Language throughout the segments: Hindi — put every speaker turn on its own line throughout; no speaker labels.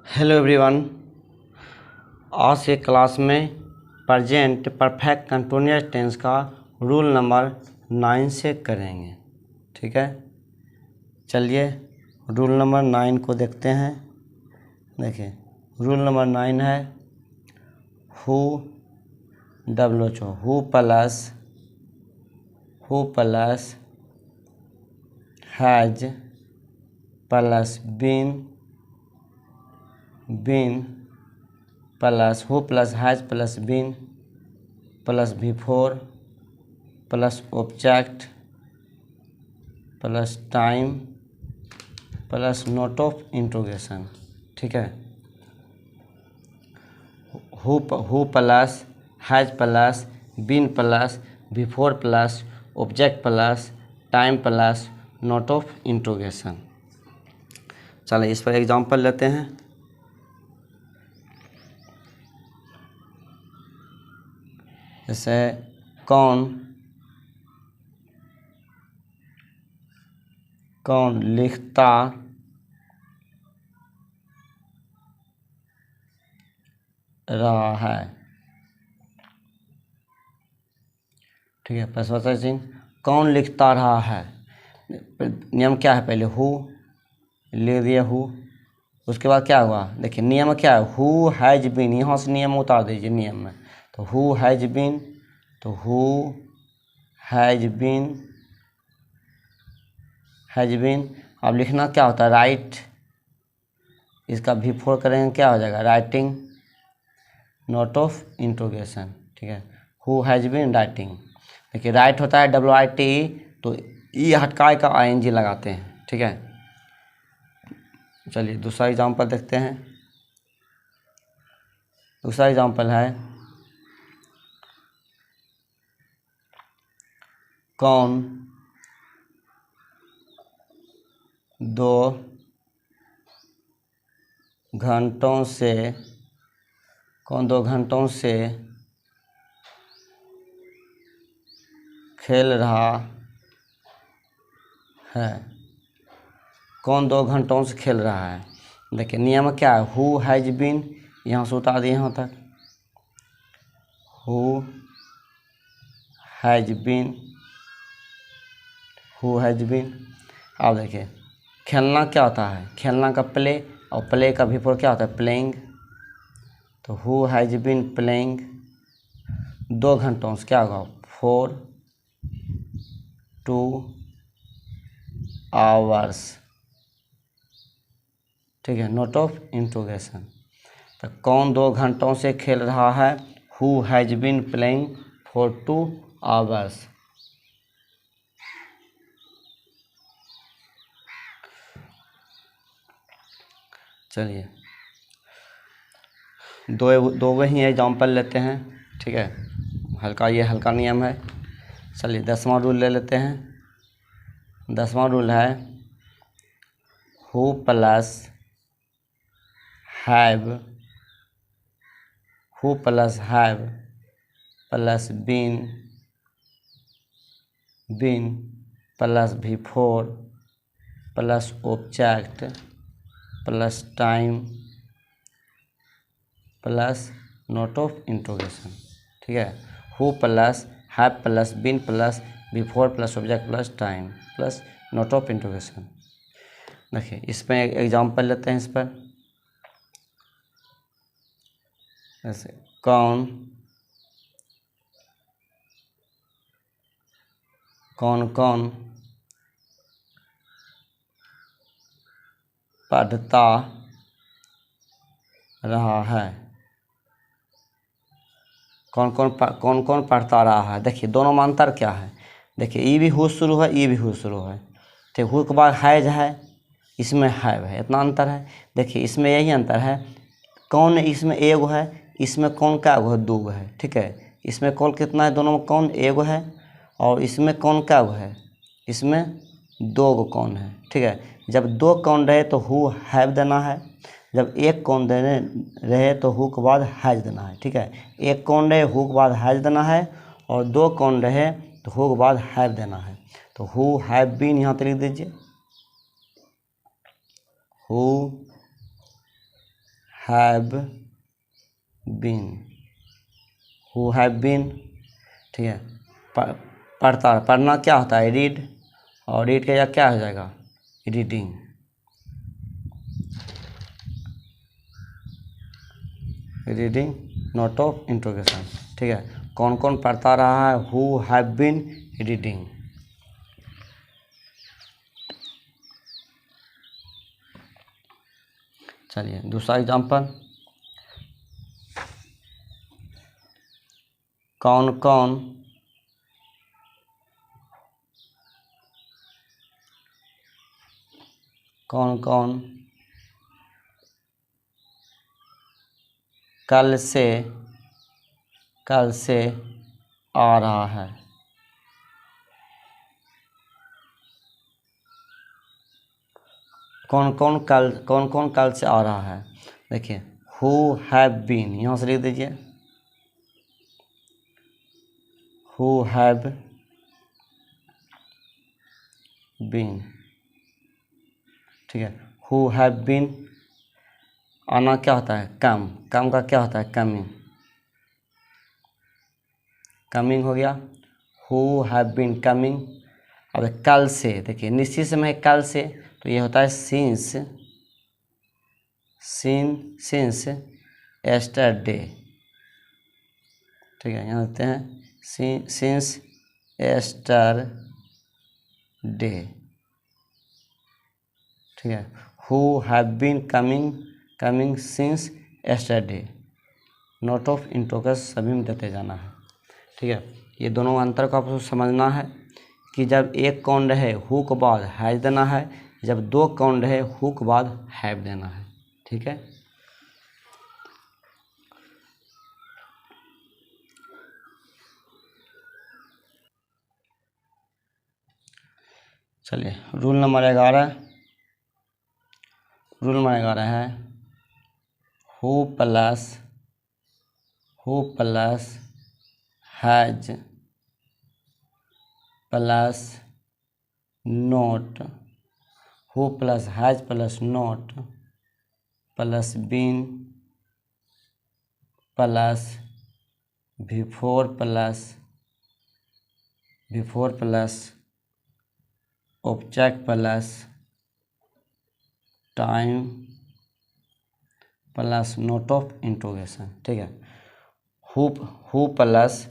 Hello everyone. आज के क्लास में प्रेजेंट परफेक्ट कंटिन्यूअस टेंस का रूल नंबर 9 से करेंगे। ठीक है, चलिए रूल नंबर 9 को देखते हैं। देखिए रूल नंबर 9 है who WHO who plus has plus been plus who plus has plus been plus before plus object plus time plus note of interrogation. ठीक है, who plus has plus been plus before plus object plus time plus note of interrogation. चलिए इस पर एग्जांपल लेते हैं। जैसे कौन लिखता रहा है। ठीक है, प्रश्नवाचक चिन्ह कौन लिखता रहा है। नियम क्या है, पहले हु ले दिया हु, उसके बाद क्या हुआ। देखिए नियम क्या है, हु हैज बीन, यहाँ से नियम उतार दीजिए नियम में। तो हु हैज बीन, तो हु हैज बीन अब लिखना क्या होता है, राइट। इसका बिफोर करेंगे क्या हो जाएगा, राइटिंग नोट ऑफ इंट्रोगेशन। ठीक है, हु हैज बीन राइटिंग। देखिए राइट होता है WITE, तो ई हटका का ING लगाते हैं। ठीक है, चलिए दूसरा एग्जांपल देखते हैं। दूसरा एग्जांपल है कौन 2 घंटों से खेल रहा है। कौन 2 घंटों से खेल रहा है। देखिए नियम क्या है, हु हैज बीन, यहाँ से उतार दिए यहाँ तक, हु हैज बीन। अब देखिए खेलना क्या होता है, खेलना का प्ले, और प्ले का बिफोर क्या होता है, प्लेइंग। तो हु हैज बीन प्लेइंग 2 घंटों से क्या होगा, 4 2 आवर्स। ठीक है, नोट ऑफ इंट्रोगेशन। तो कौन 2 घंटों से खेल रहा है, who has been playing for 2 hours. चलिए दो ही एग्जाम्पल लेते हैं। ठीक है, हल्का नियम है। चलिए 10वां रूल ले लेते हैं। 10वां रूल है who plus have plus been plus before plus object plus time plus note of interrogation. ठीक है, who plus have plus been plus before plus object plus time plus note of interrogation. देखिए इसमें एग्जांपल लेते हैं। इस पर जैसे कौन पढ़ता रहा है। कौन पढ़ता रहा है। देखिए दोनों में अंतर क्या है। देखिए ई भी हु शुरू है, ई भी हु शुरू है। तो हु के बाद हैज है, इसमें हैव है, इतना अंतर है। देखिए इसमें यही अंतर है, कौन इसमें एगो है, इसमें कौन का एगो है, 2 है। ठीक है, इसमें कौन कितना है, दोनों में कौन एगो है, और इसमें कौन का एगो है, इसमें 2 गो कौन है। ठीक है, जब 2 कौन रहे तो हु हैव देना है, जब एक कौन देने रहे तो हु के बाद हैज देना है। ठीक है, एक कौन रहे हु के बाद हैज देना है, और 2 कौन रहे तो हु के बाद हैव देना है। तो हु हैव बीन यहाँ पर लिख दीजिए, who have been, who have been, ठीक है। पढ़ना क्या होता है, रीड, और रीड का क्या हो जाएगा, reading, reading note of interrogation, ठीक है। कौन कौन पढ़ता रहा है, हु हैव बीन रीडिंग। चलिए दूसरा एग्जाम्पल, कौन कौन कौन कौन कल से आ रहा है, कौन कौन कल से आ रहा है। देखिए हु हैव बीन, यहाँ से लिख दीजिए हु हैव बीन, ठीक है। हु हैव बीन, आना क्या होता है, कम, कम का क्या होता है, कमिंग, कमिंग हो गया, हु हैव बीन कमिंग। अब कल से, देखिए निश्चित समय कल से, तो ये होता है सिंस, सिंस एस्टरडे, ठीक है। यहाँ देखते हैं सिंस एस्टरडे, ठीक है। Who have been coming since yesterday, note of interrogation सभी में देते जाना है, ठीक है। ये दोनों अंतर को आपको समझना है कि जब एक कौन रहे हु के बाद हैज देना है, जब दो कौन रहे हु के बाद हैव देना है, ठीक है। चलिए रूल नंबर 11, रूल नंबर 11 है who plus has plus not, who plus has plus not plus been plus before plus object plus time plus note of interrogation, ठीक है। Who plus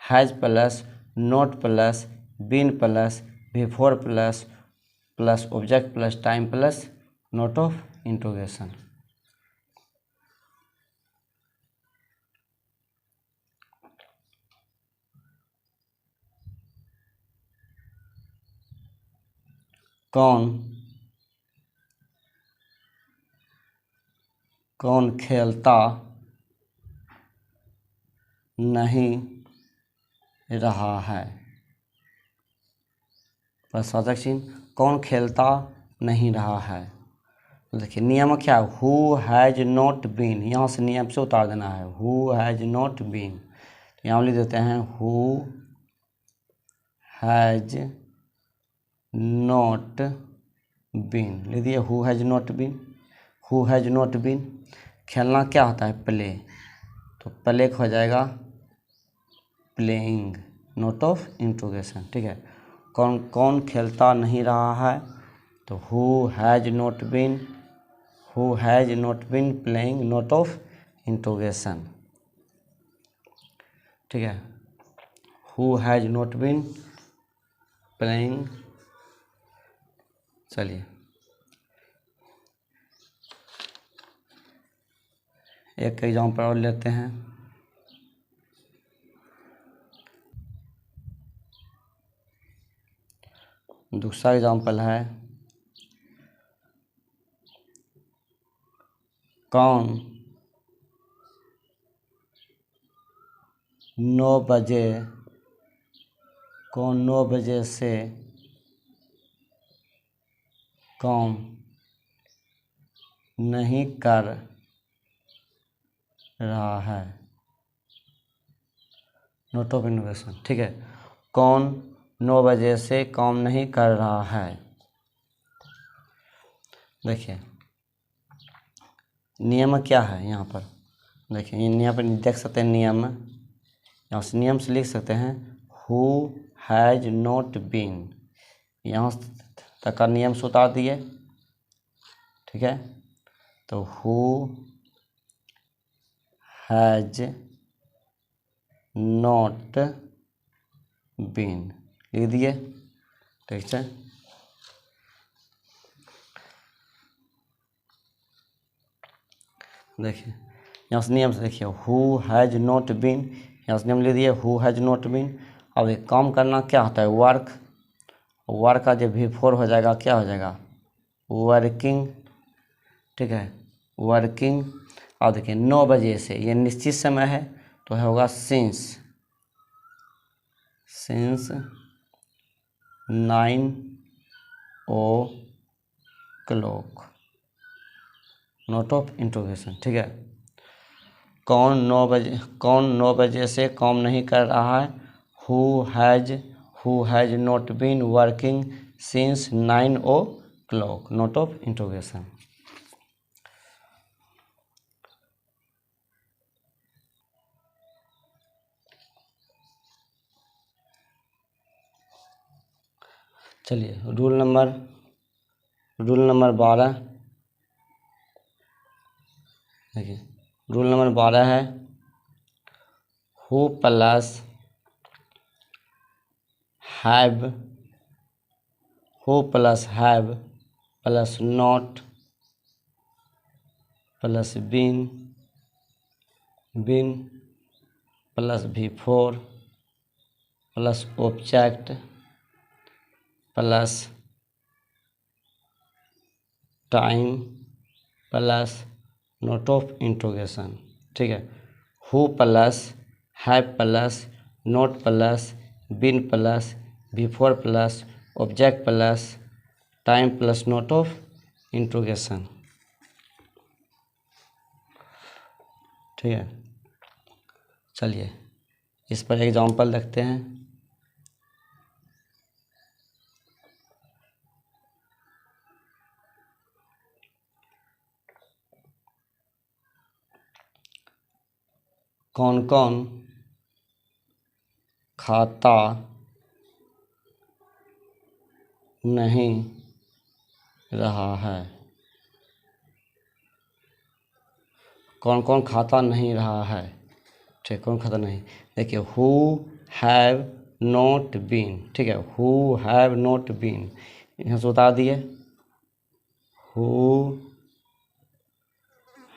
has plus not plus been plus before plus object plus time plus note of interrogation. कौन खेलता नहीं रहा है, प्रश्नवाचक चिन्ह, कौन खेलता नहीं रहा है। तो देखिए नियम क्या है, हु हैज नॉट बीन, यहाँ से नियम से उतार देना है, हु हैज नॉट बीन, यहाँ लिख देते हैं हु हैज नॉट बीन, लिख दिए who has not been, who has not been. खेलना क्या होता है, प्ले, तो प्ले हो जाएगा प्लेइंग, नोट ऑफ इंट्रोगेशन, ठीक है। कौन खेलता नहीं रहा है, तो who has not been playing, note of interrogation, ठीक है। Who has not been playing. चलिए एक एग्जाम्पल और लेते हैं, दूसरा एग्जाम्पल है कौन 9 बजे से काम नहीं कर रहा है, नोट ऑफ इंट्रोगेशन, ठीक है। कौन 9 बजे से काम नहीं कर रहा है। देखिए नियम क्या है यहाँ पर, देखिए यहाँ पर देख सकते हैं नियम, यहाँ से नियम से लिख सकते हैं हु हैज़ नॉट बीन, यहाँ तक का नियम से उतार दिए, ठीक है। तो हु हैज़ नॉट बीन लिख दिए, ठीक है। देखिए यहाँ से नियम से देखिए हु हैज़ नॉट बीन, यहाँ से नियम ले दिए हु हैज़ नॉट बीन। अब एक काम करना क्या होता है, वर्क, वर्क का जब V4 हो जाएगा क्या हो जाएगा, वर्किंग, ठीक है, वर्किंग। अब देखिए 9 बजे से ये निश्चित समय है तो होगा since 9 o'clock, note of interrogation, ठीक है। कौन 9 बजे से काम नहीं कर रहा है, who has not been working since 9 o'clock, note of interrogation. चलिए रूल नंबर 12, देखिए रूल नंबर 12 है who plus have plus not plus been plus V4 plus object plus time plus note of interrogation, ठीक है। Who plus have plus not plus been plus V4 plus object plus time plus note of interrogation, ठीक है। चलिए इस पर एग्जांपल देखते हैं। कौन कौन खाता नहीं रहा है, कौन कौन खाता नहीं रहा है, ठीक, कौन खाता नहीं, देखिए हु हैव नॉट बीन, ठीक है, हु हैव नॉट बीन, यहाँ से बता दिए हु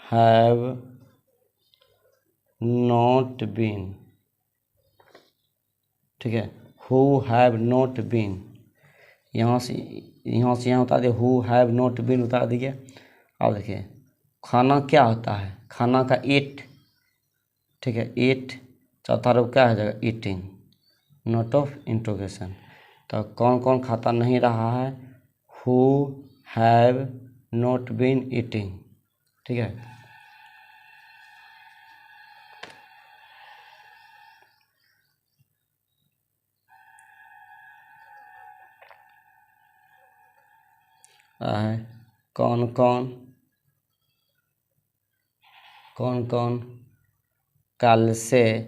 हैव नॉट बीन, ठीक है, हु हैव नॉट बीन, यहाँ से यहाँ बता दिए हु हैव नॉट बीन बता दिए। अब देखिए खाना क्या होता है, खाना का ईट, ठीक है, ईट, चौथा रूप क्या हो जाएगा, ईटिंग, नोट ऑफ इंट्रोगेशन। तो कौन कौन खाता नहीं रहा है, who have not been eating, ठीक है। है कौन कौन कल सुबह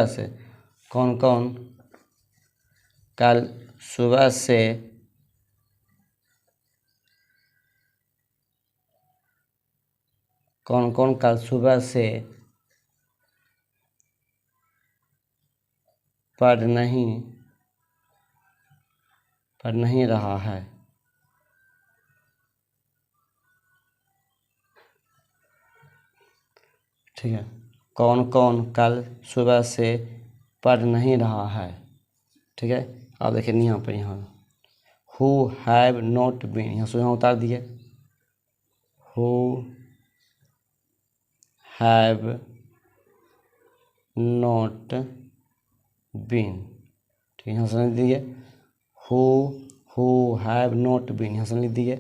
से, कौन कौन कल सुबह से कौन कौन कल सुबह से पढ़ नहीं रहा है, ठीक है, कौन कौन कल सुबह से पढ़ नहीं रहा है, ठीक है। अब देखिए यहाँ पर हु हैव नॉट बीन, यहाँ से यहाँ उतार दिए हु हैव नॉट बीन, ठीक है, यहाँ से लिख दिए हु हैव नॉट बीन, यहाँ से लिख दिए।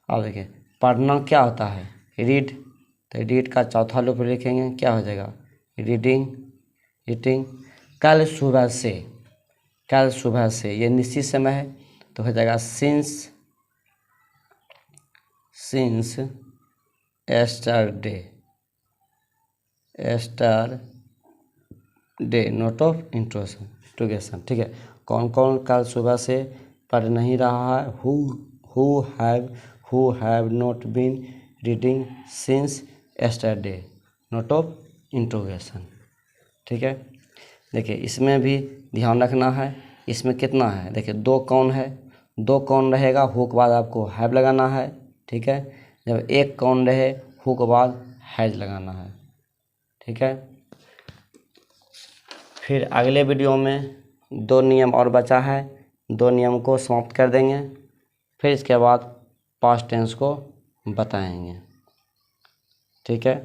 अब देखिए पढ़ना क्या होता है, रीड, तो रीड का चौथा लूप लिखेंगे क्या हो जाएगा, रीडिंग, ईटिंग। कल सुबह से कल सुबह से, ये निश्चित समय है तो हो जाएगा since yesterday note of interrogation. ठीक है, कौन कौन कल सुबह से पढ़ नहीं रहा है? Who have not been reading since yesterday note of interrogation. ठीक है, देखिए इसमें भी ध्यान रखना है। इसमें कितना है? देखिए 2 कौन है, 2 कौन रहेगा, हु के बाद आपको हैव लगाना है। ठीक है, जब 1 कौन रहे, हु के बाद हैज लगाना है। ठीक है, फिर अगले वीडियो में 2 नियम और बचा है, 2 नियम को समाप्त कर देंगे, फिर इसके बाद पास्ट टेंस को बताएंगे। ठीक है,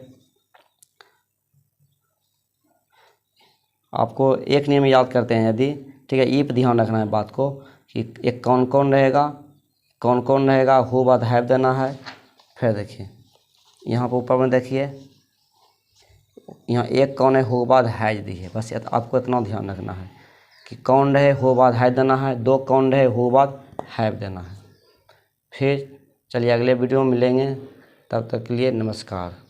आपको एक नियम याद करते हैं यदि, ठीक है, ये पे ध्यान रखना है बात को कि एक कौन कौन रहेगा, हु बाद हैव देना है। फिर देखिए यहाँ पर ऊपर में देखिए, यहाँ 1 कौन है, हु बाद हैज दी है। बस आपको इतना ध्यान रखना है कि कौन रहे, हु बाद हैज देना है, 2 कौन रहे, हु बाद हैव देना है। फिर चलिए अगले वीडियो में मिलेंगे, तब तक के लिए नमस्कार।